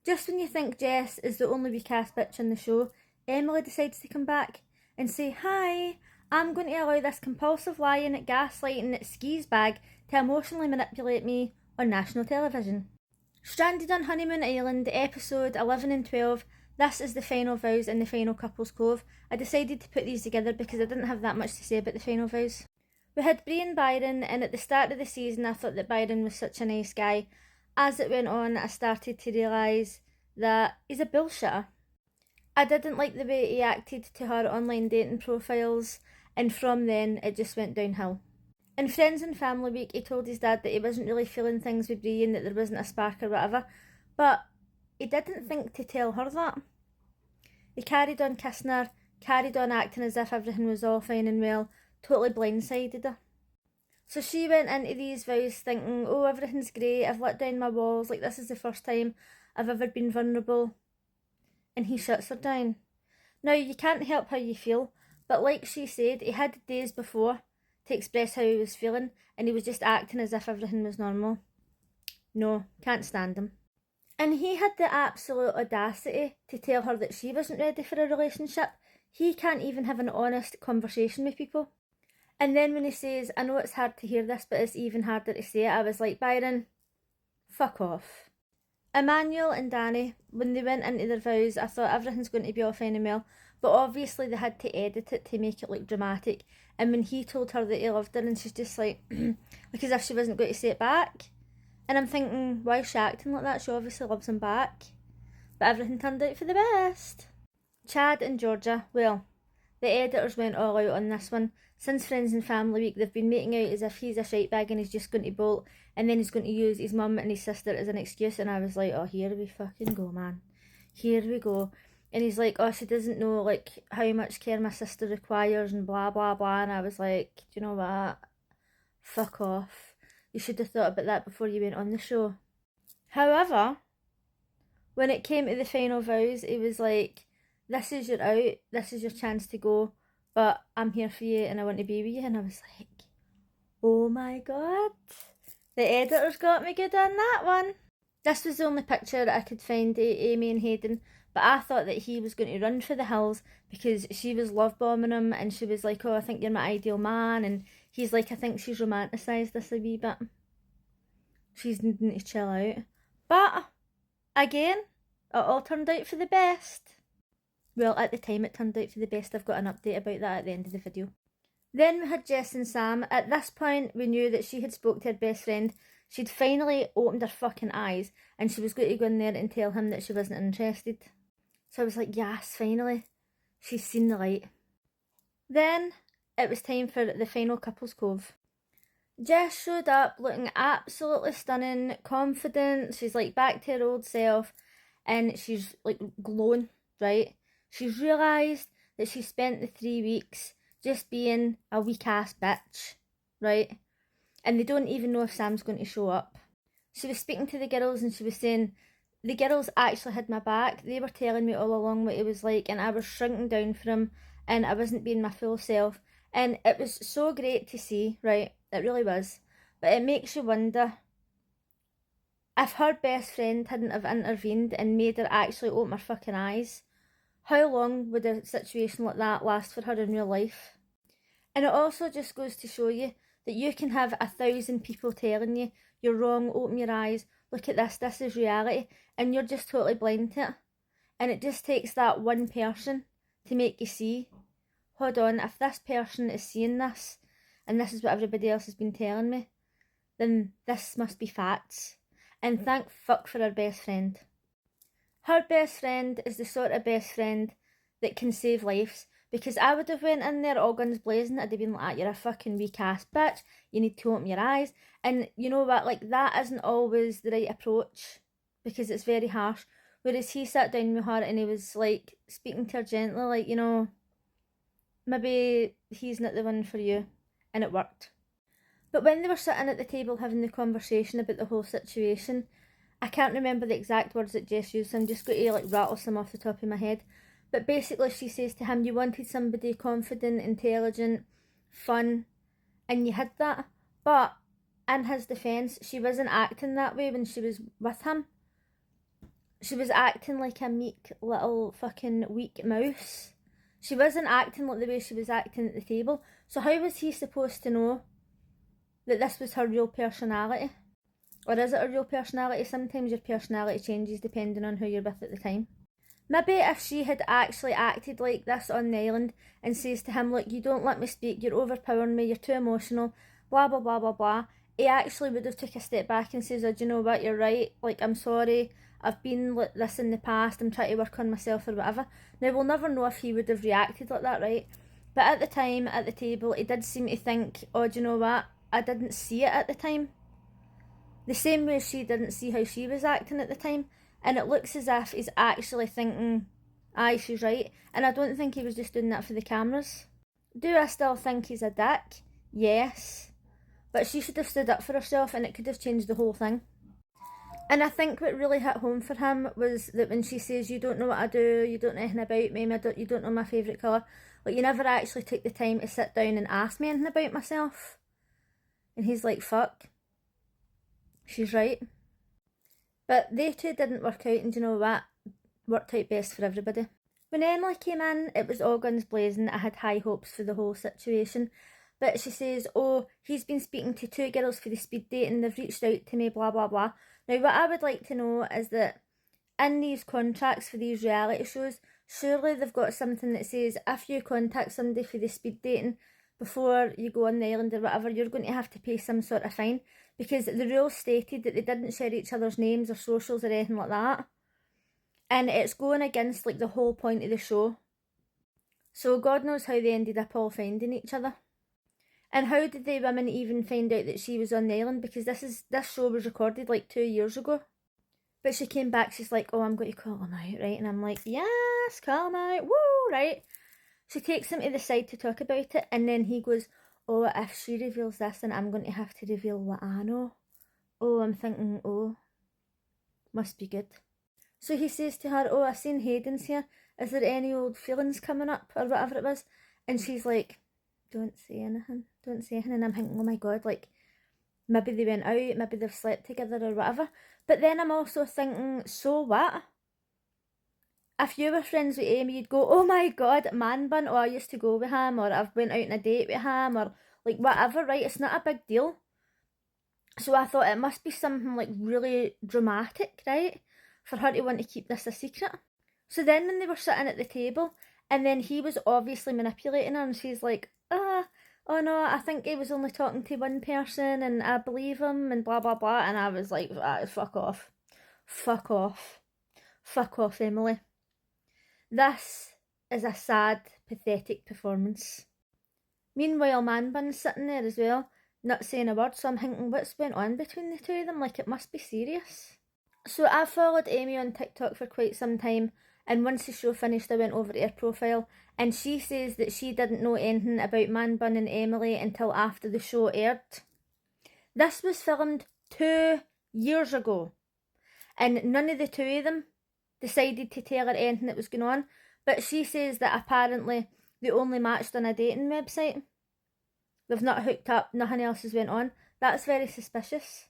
Just when you think Jess is the only weak-ass bitch in the show, Emily decides to come back and say, "Hi, I'm going to allow this compulsive lying, gaslighting skis bag to emotionally manipulate me on national television." Stranded on Honeymoon Island, episode 11 and 12, this is the final vows and the final couples cove. I decided to put these together because I didn't have that much to say about the final vows. We had Bree and Byron, and at the start of the season I thought that Byron was such a nice guy. As it went on, I started to realise that he's a bullshitter. I didn't like the way he acted to her online dating profiles, and from then it just went downhill. In Friends and Family Week, he told his dad that he wasn't really feeling things with Brie and that there wasn't a spark or whatever, but he didn't think to tell her that. He carried on kissing her, carried on acting as if everything was all fine and well, totally blindsided her. So she went into these vows thinking, oh, everything's great, I've let down my walls, like this is the first time I've ever been vulnerable. And he shuts her down. Now, you can't help how you feel, but like she said, he had days before to express how he was feeling, and he was just acting as if everything was normal. No, can't stand him. And he had the absolute audacity to tell her that she wasn't ready for a relationship. He can't even have an honest conversation with people. And then when he says, I know it's hard to hear this, but it's even harder to say it, I was like, Byron, fuck off. Emmanuel and Danny, when they went into their vows, I thought everything's going to be all fine and well, but obviously they had to edit it to make it look dramatic. And when he told her that he loved her, and she's just like as if she wasn't going to say it back. And I'm thinking, why is she acting like that? She obviously loves him back. But everything turned out for the best. Chad and Georgia, well, the editors went all out on this one. Since Friends and Family Week, they've been making out as if he's a shitebag and he's just going to bolt, and then he's going to use his mum and his sister as an excuse, and I was like, oh, here we fucking go, man. Here we go. And he's like, oh, she doesn't know, like, how much care my sister requires and blah, blah, blah, and I was like, do you know what? Fuck off. You should have thought about that before you went on the show. However, when it came to the final vows, he was like, this is your out, this is your chance to go, but I'm here for you and I want to be with you. And I was like, oh my god, the editors got me good on that one. This was the only picture that I could find of Amy and Hayden, but I thought that he was going to run for the hills because she was love bombing him, and she was like, oh, I think you're my ideal man, and he's like, I think she's romanticised this a wee bit. She's needing to chill out. But again, it all turned out for the best. Well, at the time it turned out for the best. I've got an update about that at the end of the video. Then we had Jess and Sam. At this point, we knew that she had spoke to her best friend. She'd finally opened her fucking eyes, and she was going to go in there and tell him that she wasn't interested. So I was like, yes, finally. She's seen the light. Then it was time for the final couples cove. Jess showed up looking absolutely stunning, confident. She's like back to her old self, and she's like glowing, right? She's realised that she spent the 3 weeks just being a weak ass bitch, right? And they don't even know if Sam's going to show up. She was speaking to the girls and she was saying, the girls actually had my back. They were telling me all along what it was like, and I was shrinking down for him, and I wasn't being my full self. And it was so great to see, right? It really was. But it makes you wonder, if her best friend hadn't have intervened and made her actually open her fucking eyes, how long would a situation like that last for her in real life? And it also just goes to show you that you can have 1,000 people telling you, you're wrong, open your eyes, look at this is reality, and you're just totally blind to it. And it just takes that one person to make you see, hold on, if this person is seeing this, and this is what everybody else has been telling me, then this must be facts. And thank fuck for her best friend. Her best friend is the sort of best friend that can save lives, because I would have went in there all guns blazing. I'd have been like, you're a fucking weak ass bitch, you need to open your eyes. And you know what, like, that isn't always the right approach, because it's very harsh. Whereas he sat down with her and he was like speaking to her gently, like, you know, maybe he's not the one for you. And it worked. But when they were sitting at the table having the conversation about the whole situation, I can't remember the exact words that Jess used, so I'm just going to like rattle some off the top of my head. But basically she says to him, you wanted somebody confident, intelligent, fun, and you had that. But in his defence, she wasn't acting that way when she was with him. She was acting like a meek little fucking weak mouse. She wasn't acting like the way she was acting at the table. So how was he supposed to know that this was her real personality? Or is it a real personality? Sometimes your personality changes depending on who you're with at the time. Maybe if she had actually acted like this on the island and says to him, look, you don't let me speak, you're overpowering me, you're too emotional, blah, blah, blah, blah, blah, he actually would have took a step back and says, oh, do you know what, you're right, like, I'm sorry, I've been like this in the past, I'm trying to work on myself or whatever. Now, we'll never know if he would have reacted like that, right? But at the time, at the table, he did seem to think, oh, do you know what, I didn't see it at the time. The same way she didn't see how she was acting at the time. And it looks as if he's actually thinking, aye, she's right. And I don't think he was just doing that for the cameras. Do I still think he's a dick? Yes. But she should have stood up for herself and it could have changed the whole thing. And I think what really hit home for him was that when she says, you don't know what I do, you don't know anything about me, you don't know my favourite colour. Like, you never actually took the time to sit down and ask me anything about myself. And he's like, fuck. She's right. But they two didn't work out, and do you know what? Worked out best for everybody. When Emily came in, it was all guns blazing. I had high hopes for the whole situation. But she says, oh, he's been speaking to 2 girls for the speed date and they've reached out to me, blah, blah, blah. Now, what I would like to know is that in these contracts for these reality shows, surely they've got something that says if you contact somebody for the speed dating before you go on the island or whatever, you're going to have to pay some sort of fine, because the rules stated that they didn't share each other's names or socials or anything like that. And it's going against like the whole point of the show. So God knows how they ended up all finding each other. And how did the women even find out that she was on the island? Because this show was recorded like 2 years ago. But she came back, she's like, oh, I'm going to call him out, right? And I'm like, yes, call him out, woo, right? She takes him to the side to talk about it, and then he goes, oh, if she reveals this, then I'm going to have to reveal what I know. Oh, I'm thinking, oh, must be good. So he says to her, oh, I've seen Hayden's here. Is there any old feelings coming up, or whatever it was? And she's like, don't say anything, don't say anything. And I'm thinking, oh my God, like, maybe they went out, maybe they've slept together or whatever. But then I'm also thinking, so what? If you were friends with Amy, you'd go, oh my God, man bun, oh, I used to go with him, or I've went out on a date with him, or like whatever, right? It's not a big deal. So I thought it must be something like really dramatic, right? For her to want to keep this a secret. So then when they were sitting at the table, and then he was obviously manipulating her, and she's like, oh no, I think he was only talking to one person, and I believe him, and blah, blah, blah. And I was like, fuck off. Fuck off. Fuck off, Emily. This is a sad, pathetic performance. Meanwhile, Man Bun's sitting there as well, not saying a word, so I'm thinking, what's went on between the two of them? Like, it must be serious. So I followed Amy on TikTok for quite some time, and once the show finished, I went over to her profile, and she says that she didn't know anything about Man Bun and Emily until after the show aired. This was filmed 2 years ago, and none of the two of them decided to tell her anything that was going on. But she says that apparently they only matched on a dating website. They've not hooked up, nothing else has went on. That's very suspicious.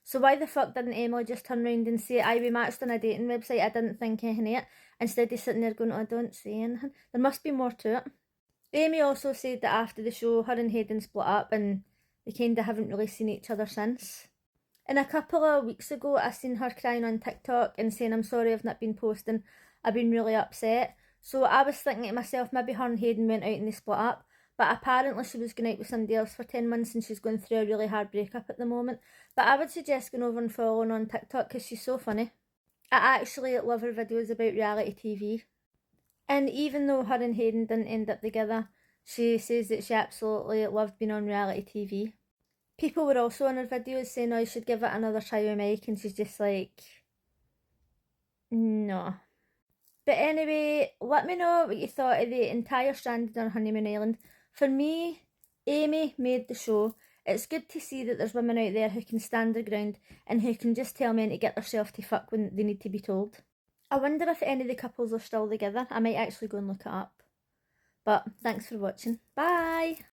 So why the fuck didn't Emily just turn around and say, aye, we matched on a dating website, I didn't think anything of it, instead of sitting there going, oh, don't say anything. There must be more to it. Amy also said that after the show, her and Hayden split up and they kind of haven't really seen each other since. And a couple of weeks ago, I seen her crying on TikTok and saying, I'm sorry I've not been posting, I've been really upset. So I was thinking to myself, maybe her and Hayden went out and they split up. But apparently she was going out with somebody else for 10 months and she's going through a really hard breakup at the moment. But I would suggest going over and following on TikTok because she's so funny. I actually love her videos about reality TV. And even though her and Hayden didn't end up together, she says that she absolutely loved being on reality TV. People were also on her videos saying, oh, you should give it another try with Mike, and she's just like, no. But anyway, let me know what you thought of the entire Stranded on Honeymoon Island. For me, Amy made the show. It's good to see that there's women out there who can stand their ground and who can just tell men to get themselves to fuck when they need to be told. I wonder if any of the couples are still together. I might actually go and look it up. But thanks for watching. Bye!